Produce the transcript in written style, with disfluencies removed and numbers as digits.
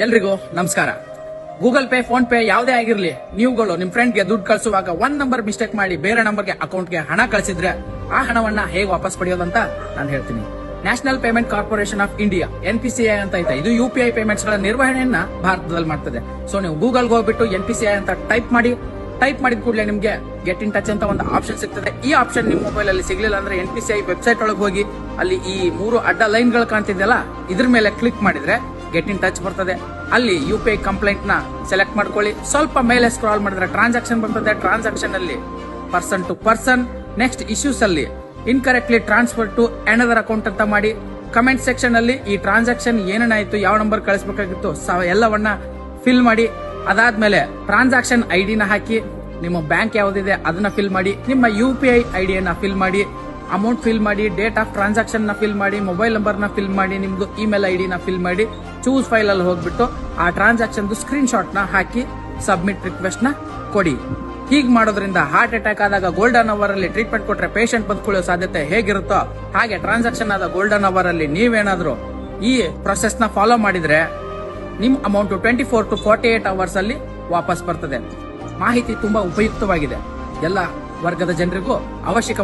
ಎಲ್ರಿಗೂ ನಮಸ್ಕಾರ. Google pay, phone pay ಯಾವುದೇ ಆಗಿರ್ಲಿ, ನೀವುಗಳು ನಿಮ್ ಫ್ರೆಂಡ್ಗೆ ದುಡ್ಡು ಕಳಿಸುವಾಗ ಒಂದ್ ನಂಬರ್ ಮಿಸ್ಟೇಕ್ ಮಾಡಿ ಬೇರೆ ನಂಬರ್ಗೆ ಅಕೌಂಟ್ಗೆ ಹಣ ಕಳಿಸಿದ್ರೆ ಆ ಹಣವನ್ನ ಹೇಗೆ ವಾಪಸ್ ಪಡೆಯೋದಂತ ನಾನು ಹೇಳ್ತೀನಿ. National payment corporation of India NPCI ಅಂತ ಐತೆ. ಇದು UPI ಪೇಮೆಂಟ್ಸ್ ಗಳ ನಿರ್ವಹಣೆಯನ್ನ ಭಾರತದಲ್ಲಿ ಮಾಡ್ತದೆ. ಸೊ ನೀವು ಗೂಗಲ್ಗೆ ಹೋಗ್ಬಿಟ್ಟು NPCI ಅಂತ ಟೈಪ್ ಮಾಡಿದ ಕೂಡಲೇ ನಿಮ್ಗೆ ಗೆಟ್ ಇನ್ ಟಚ್ ಅಂತ ಒಂದು ಆಪ್ಷನ್ ಸಿಗ್ತದೆ. ಈ ಆಪ್ಷನ್ ನಿಮ್ ಮೊಬೈಲ್ ಅಲ್ಲಿ ಸಿಗ್ಲಿಲ್ಲ ಅಂದ್ರೆ NPCI ವೆಬ್ಸೈಟ್ ಒಳಗೆ ಹೋಗಿ ಅಲ್ಲಿ ಈ 3 ಅಡ್ಡ ಲೈನ್ ಗಳು ಕಾಣ್ತಿದೆಯಲ್ಲ, ಇದ್ರ ಮೇಲೆ ಕ್ಲಿಕ್ ಮಾಡಿದ್ರೆ ಗೆಟ್ ಇನ್ ಟಚ್ ಬರ್ತದೆ. ಅಲ್ಲಿ UPI ಕಂಪ್ಲೇಂಟ್ ನ ಸೆಲೆಕ್ಟ್ ಮಾಡ್ಕೊಳ್ಳಿ. ಸ್ವಲ್ಪ ಮೇಲೆ ಸ್ಕ್ರಾಲ್ ಮಾಡಿದ್ರೆ ಟ್ರಾನ್ಸಾಕ್ಷನ್ ಬರ್ತದೆ. ಟ್ರಾನ್ಸಾಕ್ಷನ್ ಅಲ್ಲಿ person to person, next issues ಅಲ್ಲಿ incorrectly transfer to another account ಅಂತ ಮಾಡಿ, ಕಮೆಂಟ್ ಸೆಕ್ಷನ್ ಅಲ್ಲಿ ಈ ಟ್ರಾನ್ಸಾಕ್ಷನ್ ಏನೇನಾಯ್ತು, ಯಾವ ನಂಬರ್ ಕಳಿಸಬೇಕಾಗಿತ್ತು ಎಲ್ಲವನ್ನ ಫಿಲ್ ಮಾಡಿ. ಅದಾದ್ಮೇಲೆ ಟ್ರಾನ್ಸಾಕ್ಷನ್ ID ನ ಹಾಕಿ, ನಿಮ್ಮ ಬ್ಯಾಂಕ್ ಯಾವ್ದಿದೆ ಅದನ್ನ ಫಿಲ್ ಮಾಡಿ, ನಿಮ್ಮ UPI ID ನ ಫಿಲ್ ಮಾಡಿ, ಅಮೌಂಟ್ ಫಿಲ್ ಮಾಡಿ, ಡೇಟ್ ಆಫ್ ಟ್ರಾನ್ಸಾಕ್ಷನ್ ನ ಫಿಲ್ ಮಾಡಿ, ಮೊಬೈಲ್ ನಂಬರ್ ನ ಫಿಲ್ ಮಾಡಿ, ನಿಮ್ದು ಇಮೇಲ್ ID ನ ಫಿಲ್ ಮಾಡಿ, ಚೂಸ್ ಫೈಲ್ ಅಲ್ಲಿ ಹೋಗ್ಬಿಟ್ಟು ಆ ಟ್ರಾನ್ಸಾಕ್ಷನ್ ಸ್ಕ್ರೀನ್ ಶಾಟ್ ನ ಹಾಕಿ ಸಬ್ಮಿಟ್ ರಿಕ್ವೆಸ್ಟ್ ನ ಕೊಡಿ. ಹೀಗ್ ಮಾಡೋದ್ರಿಂದ ಹಾರ್ಟ್ ಅಟ್ಯಾಕ್ ಆದಾಗ ಗೋಲ್ಡನ್ ಅವರ್ ಅಲ್ಲಿ ಟ್ರೀಟ್ಮೆಂಟ್ ಕೊಟ್ರೆ ಪೇಷಂಟ್ ಬದುಕೊಳ್ಳೋ ಸಾಧ್ಯತೆ ಹೇಗಿರುತ್ತೋ ಹಾಗೆ ಟ್ರಾನ್ಸಾಕ್ಷನ್ ಆದ ಗೋಲ್ಡನ್ ಅವರ್ ಅಲ್ಲಿ ನೀವೇನಾದ್ರೂ ಈ ಪ್ರೊಸೆಸ್ ನ ಫಾಲೋ ಮಾಡಿದ್ರೆ ನಿಮ್ ಅಮೌಂಟ್ 24 to 48 ಅವರ್ಸ್ ಅಲ್ಲಿ ವಾಪಸ್ ಬರ್ತದೆ. ಮಾಹಿತಿ ತುಂಬಾ ಉಪಯುಕ್ತವಾಗಿದೆ, ಎಲ್ಲ ವರ್ಗದ ಜನರಿಗೂ ಅವಶ್ಯಕವಾಗಿದೆ.